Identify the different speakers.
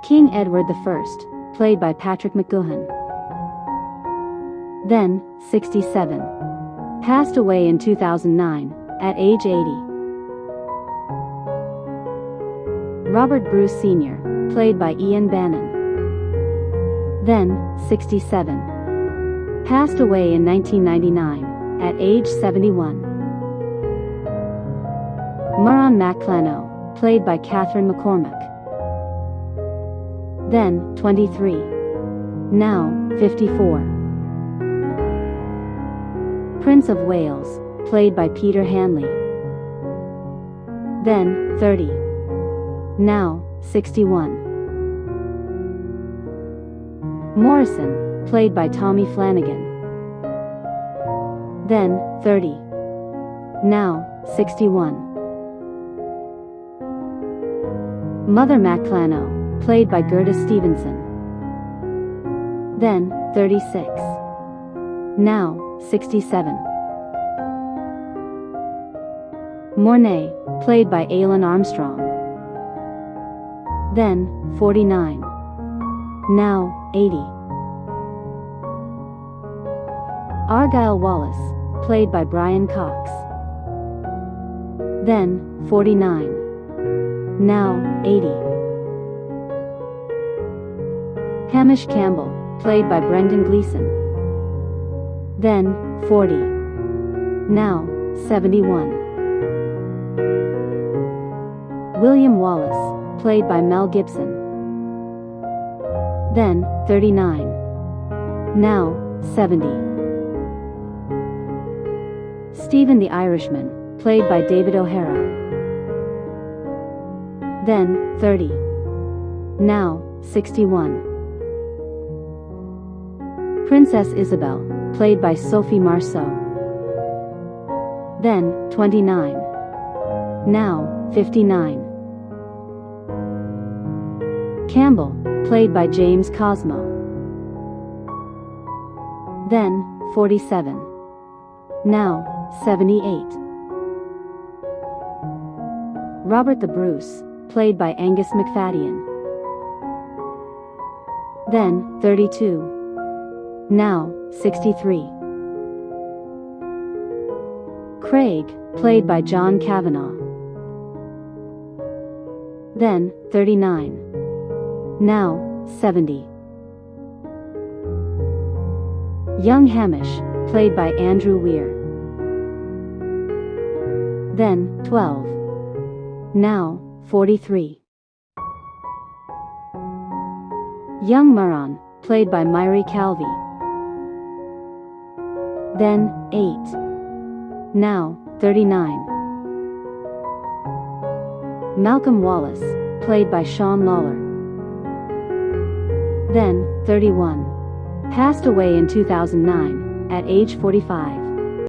Speaker 1: King Edward I, played by Patrick McGoohan. Then, 67. Passed away in 2009, at age 80. Robert Bruce Sr., played by Ian Bannon. Then, 67. Passed away in 1999, at age 71. Muireann MacClano, played by Catherine McCormack. Then, 23. Now, 54. Prince of Wales, played by Peter Hanley. Then, 30. Now, 61. Morrison, played by Tommy Flanagan. Then, 30. Now, 61. Mother MacClano, played by Gerda Stevenson. Then, 36. Now, 67. Mornay, played by Alan Armstrong. Then, 49. Now, 80. Argyle Wallace, played by Brian Cox. Then, 49. Now, 80. Hamish Campbell, played by Brendan Gleeson. Then, 40. Now, 71. William Wallace, played by Mel Gibson. Then, 39. Now, 70. Stephen the Irishman, played by David O'Hara. Then, 30. Now, 61. Princess Isabel, played by Sophie Marceau. Then, 29. Now, 59. Campbell, played by James Cosmo. Then, 47. Now, 78. Robert the Bruce, played by Angus MacFadyen. Then, 32. Now, 63. Craig, played by John Kavanagh. Then, 39. Now, 70. Young Hamish, played by Andrew Weir. Then, 12. Now, 43. Young Muireann, played by Myrie Calvey. Then, 8. Now, 39. Malcolm Wallace, played by Sean Lawler. Then, 31. Passed away in 2009, at age 45.